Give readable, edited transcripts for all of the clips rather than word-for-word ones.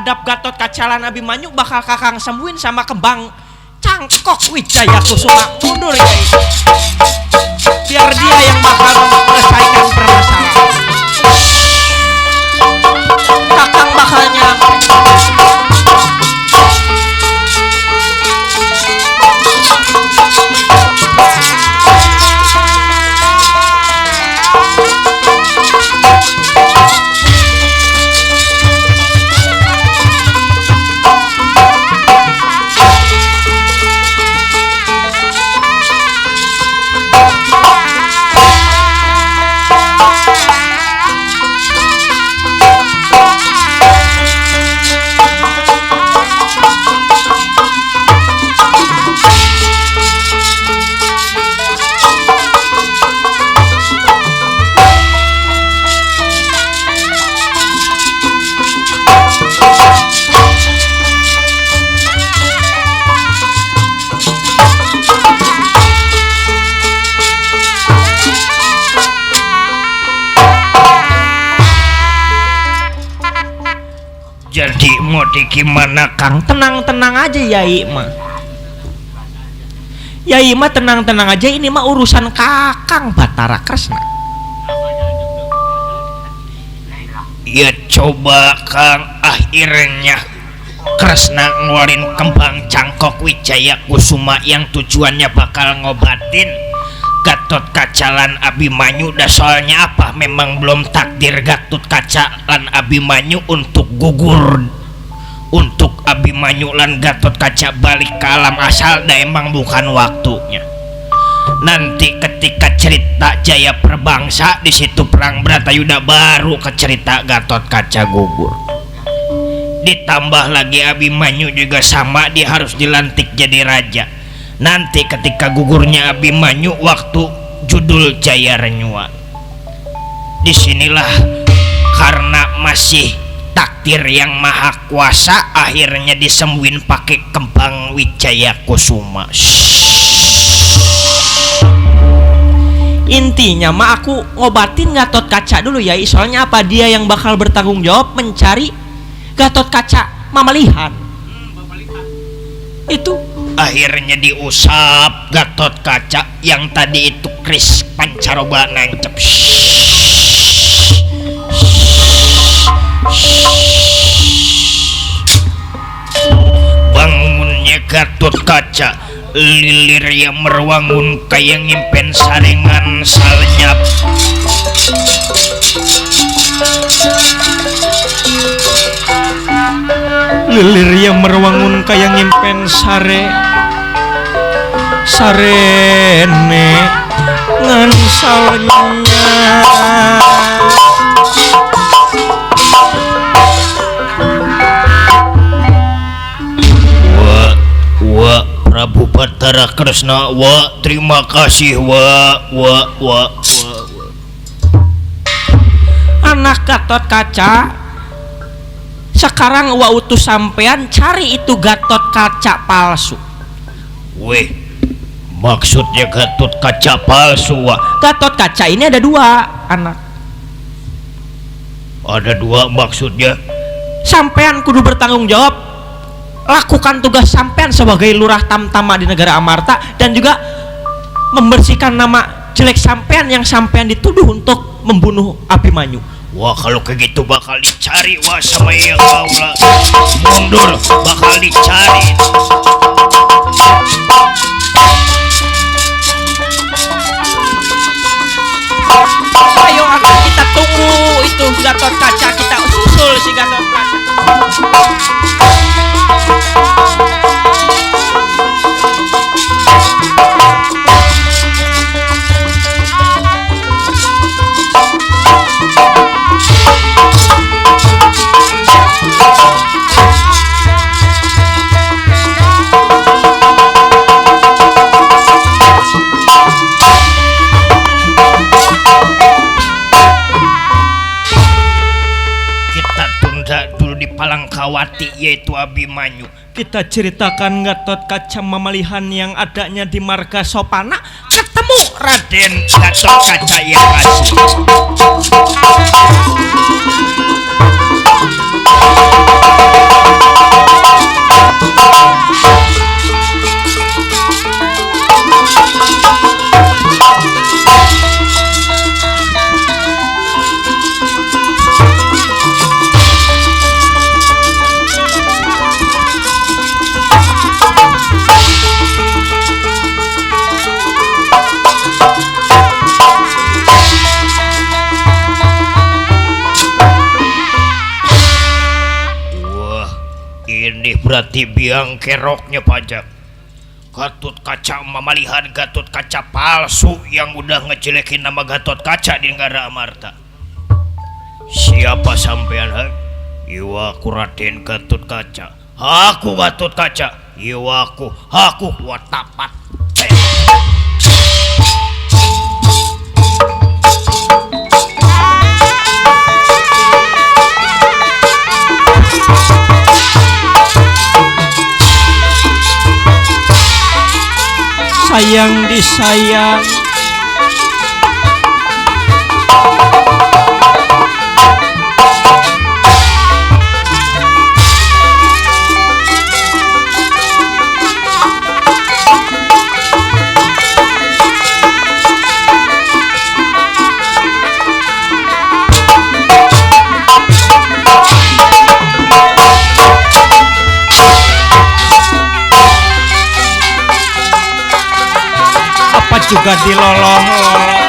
Hadap Gatot Kaca lan Abimanyu bakal kakang sembuhin sama kembang Cangkok Wijaya Kusuma. Mundur ya, biar dia yang bakal menyelesaikan permasalahan. Kakang bakal nyampe. Jadi mau gimana Kang? Tenang-tenang aja Yai mah. Yai mah tenang-tenang aja, ini mah urusan Kakang Batara Kresna. Ya coba Kang, akhirnya Kresna ngeluarin kembang Cangkok Wijaya Kusuma yang tujuannya bakal ngobatin Gatot Kaca lan Abimanyu. Dah soalnya apa, memang belum takdir Gatot Kaca lan Abimanyu untuk gugur, untuk Abimanyu lan Gatot Kaca balik ke alam asal. Dah emang bukan waktunya. Nanti ketika cerita Jaya Perbangsa, di situ perang Bratayuda, baru ke cerita Gatot Kaca gugur. Ditambah lagi Abimanyu juga sama, dia harus dilantik jadi raja. Nanti ketika gugurnya Abimanyu, waktu judul Jaya Renyua. Disinilah karena masih takdir yang maha kuasa, akhirnya disembuhin pakai kembang Wijaya Kusuma. Intinya mah aku ngobatin Gatot Kaca dulu ya, soalnya apa, dia yang bakal bertanggung jawab mencari Gatot Kaca Mamalihan. Itu akhirnya diusap Gatot Kaca yang tadi itu Kris pancaroba nancep. Bangunnya Gatot Kaca, lilir yang merwangun kayak ngimpen saringan salnyap. lilir yang merwangun kayak ngimpen sarene ngan salnya. Wa Prabu Batara Kresna, wa terima kasih wa. Anak Gatot Kaca, sekarang wa utus sampean cari itu Gatot Kaca palsu. Weh, maksudnya Gatot Kaca palsu wa? Gatot Kaca ini ada dua anak. Ada dua maksudnya? Sampean kudu bertanggung jawab, lakukan tugas sampean sebagai lurah Tamtama di negara Amarta, dan juga membersihkan nama jelek sampean yang sampean dituduh untuk membunuh Abimanyu. Wah, kalau kayak gitu bakal dicari wah sama yang kaulah. Mundur, bakal dicari. Ayo akan kita tunggu itu Gatot Kaca, kita susul si Gatot Kaca. Palangkawati yaitu Abimanyu. Kita ceritakan Gatot Kaca Mamalihan yang adanya di marga Sopana, ketemu Raden Gatot Kaca yang asli. ini berarti biang keroknya pajak. Gatot Kaca memalihan Gatot Kaca palsu yang udah ngejelekin nama Gatot Kaca di negara Amarta. Siapa sampean? Iwa aku Raden Gatot Kaca. Aku Gatot Kaca. Iwa aku Watapat. Sayang disayang, apa juga dilolong-lolong.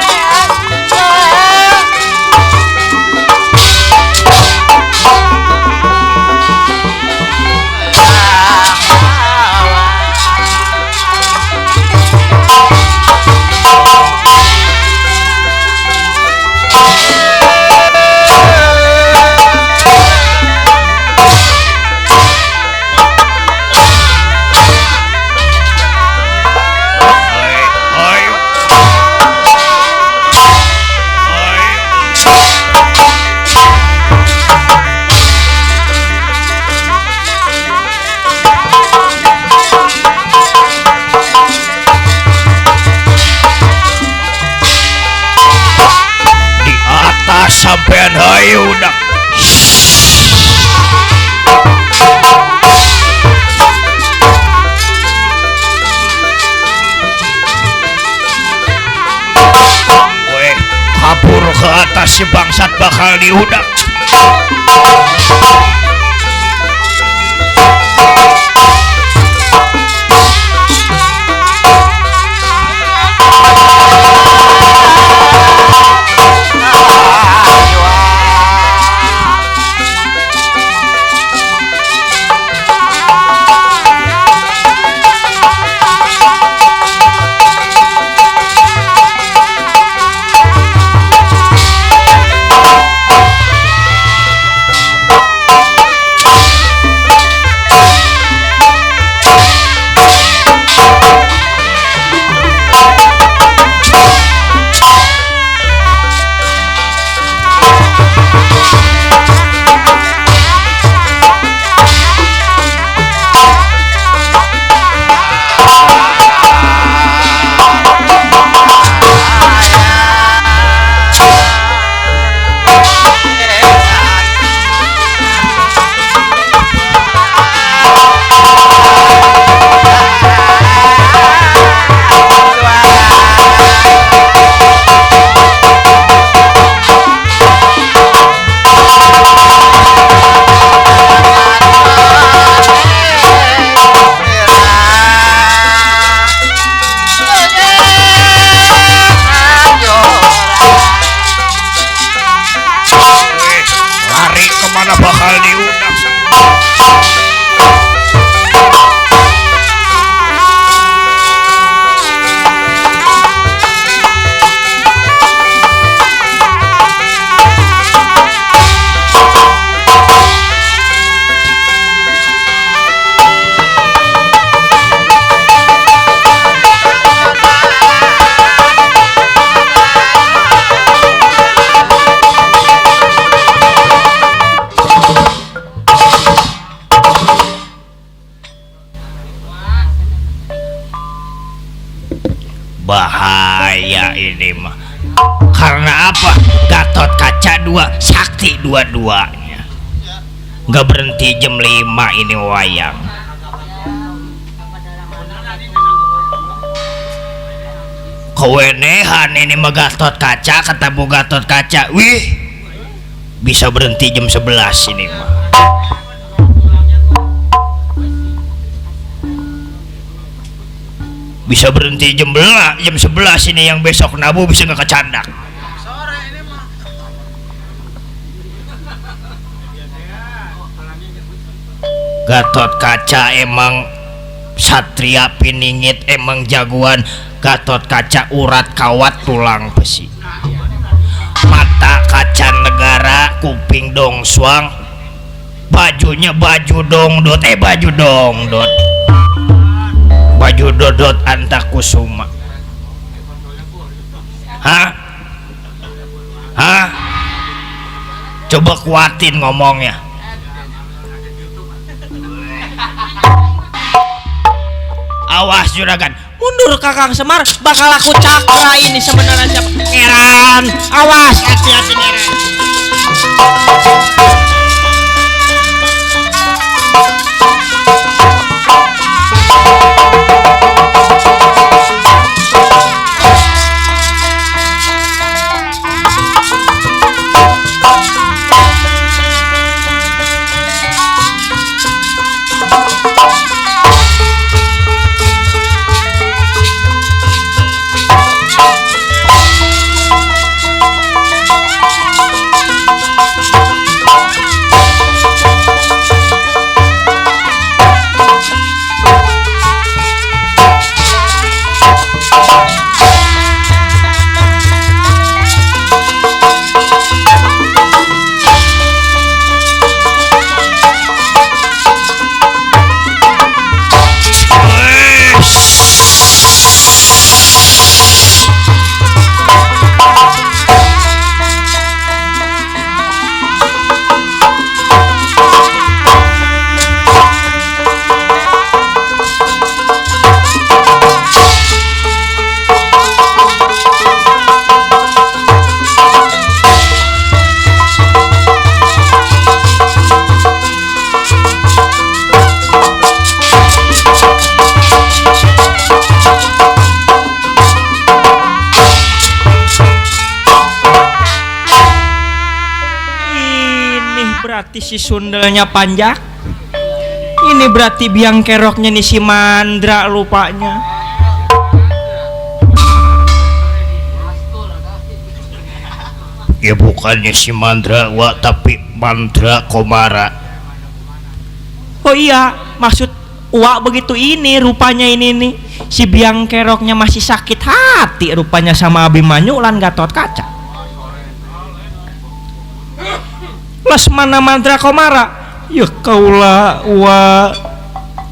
Sampean hayu udah. Weh, kabur ke atas si bangsat bakal diudak. Bahaya ini mah. Karena apa? Gatot Kaca dua, sakti dua-duanya. Nggak berhenti jam 5 ini wayang. Kewenehan ini mah Gatot Kaca, kata Bu Gatot Kaca. Wih, bisa berhenti jam 11 ini mah. Bisa berhenti jam 11 ini, yang besok nabu bisa nggak kecandak. Gatot Kaca emang satria piningit, emang jagoan. Gatot Kaca urat kawat tulang besi, mata kaca negara, kuping dongsuang, bajunya baju dongdot, baju dodot Antakusuma. Hah? Coba kuatin ngomongnya. Awas juragan, Mundur Kakang Semar, bakal aku cakra ini sebenarnya siapa? Heran, awas, hati-hati Heran. Berarti si sundalnya panjak. Ini berarti biang keroknya nih si Mandra rupanya. Ya bukannya si Mandra tapi Mandra Komara. Oh iya, maksud Wak begitu ini rupanya ini nih. Si biang keroknya masih sakit hati rupanya sama Abimanyu lan Gatot Kaca. Lesmana Mandra Komara, ya kaulah wa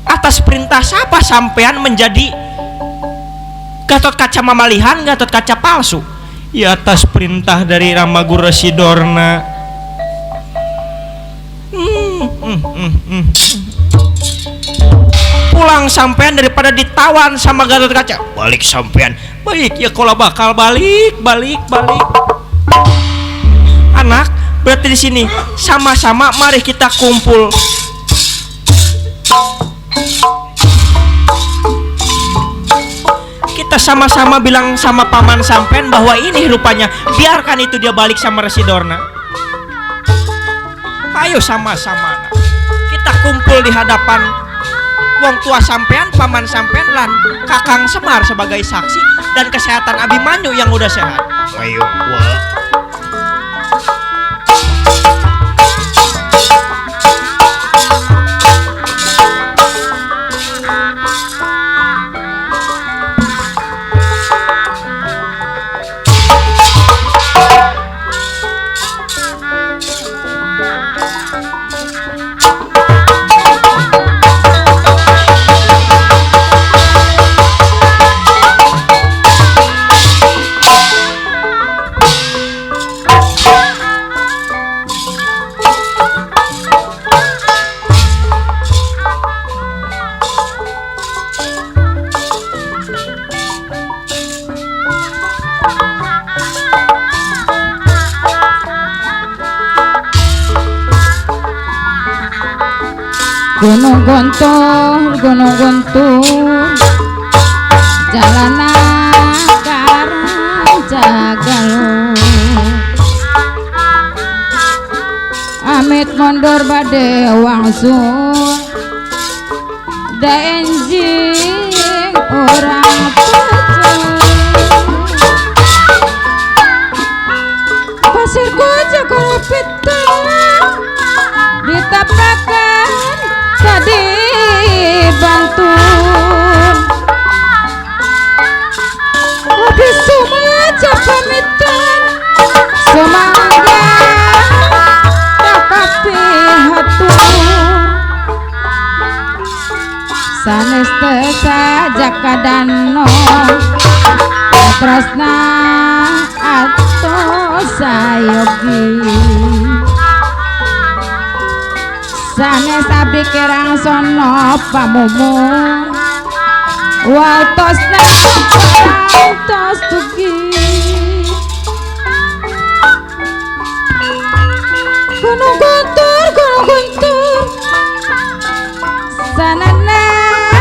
atas perintah siapa sampean menjadi Gatot Kaca mamalihan, Gatot Kaca palsu? Ya atas perintah dari Ramagura Sidorna. Pulang sampean daripada ditawan sama Gatot Kaca. Balik sampean. Baik ya kalau bakal balik. Anak, berarti di sini sama-sama mari kita kumpul. Kita sama-sama bilang sama paman sampean bahwa ini rupanya biarkan itu dia balik sama Resi Dorna. Ayo sama-sama kita kumpul di hadapan wong tua sampean, paman sampean lan Kakang Semar sebagai saksi dan kesehatan Abimanyu yang udah sehat. Ayo Wak. Gunung Guntur jalanan karang jagalu amit mundur bade wangsul da enjing orang pecah pasir koja kalau pitang ditapakan tadi sanes saja kadano tresna atau sayogi sanes abdi kirang sono pamumu waltosna waltos tugi gunung guntur sanana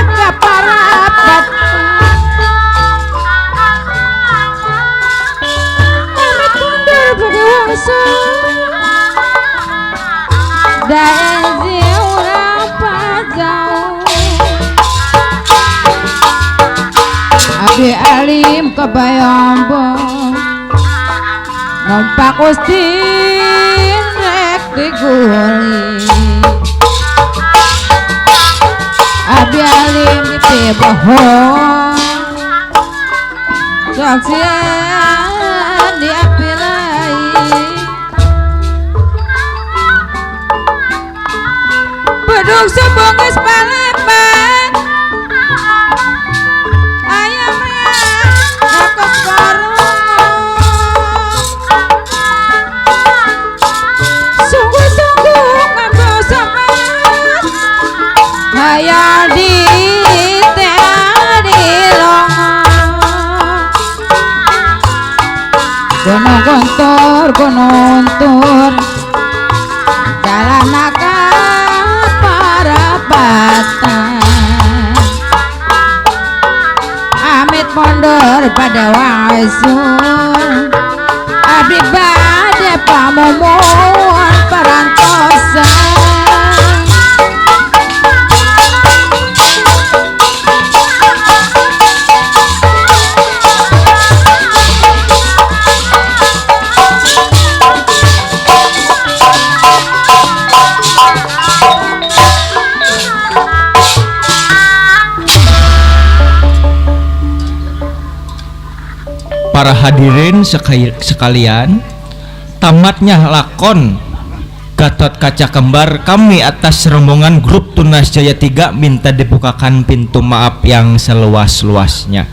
kaparapat amit mundur berwasa daenzi urang pajau abdi alim kebayombo nompak ustin rek diguli abdi alim ditibohong saksian diapilai beduk sebungis palepan ayamnya nakes karung sungguh-sungguh ngambil semangat hayal di teadi longo gunung guntur jalan nakal parapatan amit mundur pada waisun abdi bade pamumun parantosan para hadirin sekalian, tamatnya lakon Gatot Kaca Kembar kami atas rombongan grup Tunas Jaya 3 minta dibukakan pintu maaf yang seluas-luasnya.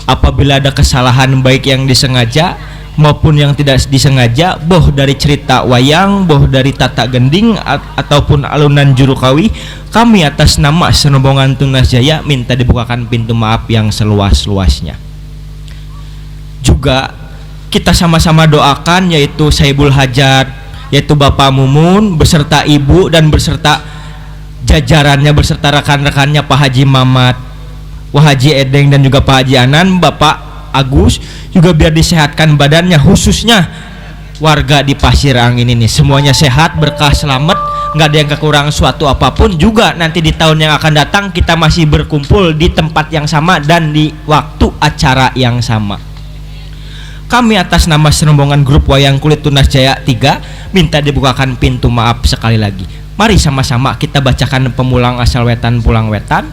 Apabila ada kesalahan baik yang disengaja maupun yang tidak disengaja, boh dari cerita wayang, boh dari tata gending ataupun alunan jurukawi, kami atas nama rombongan Tunas Jaya minta dibukakan pintu maaf yang seluas-luasnya. Juga kita sama-sama doakan yaitu Saibul Hajat, yaitu Bapak Mumun beserta Ibu dan beserta jajarannya, beserta rekan-rekannya Pak Haji Mamat, Wah Haji Edeng dan juga Pak Haji Anan, Bapak Agus juga biar disehatkan badannya, khususnya warga di Pasir Angin ini semuanya sehat, berkah, selamat, nggak ada yang kekurangan suatu apapun. Juga nanti di tahun yang akan datang kita masih berkumpul di tempat yang sama dan di waktu acara yang sama. Kami atas nama serombongan grup Wayang Kulit Tunas Jaya 3 minta dibukakan pintu maaf sekali lagi. Mari sama-sama kita bacakan pemulang asal wetan pulang wetan,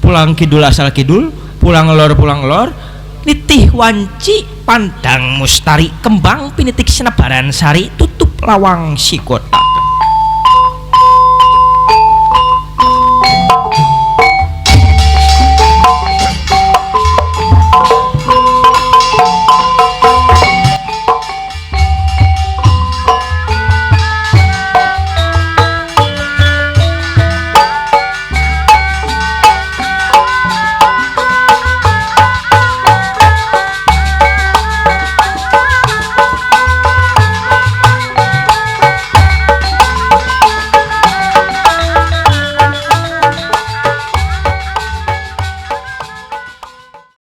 pulang kidul asal kidul, pulang lor nitih wanci pandang mustari, kembang pinitik senebaran sari, tutup lawang sikota.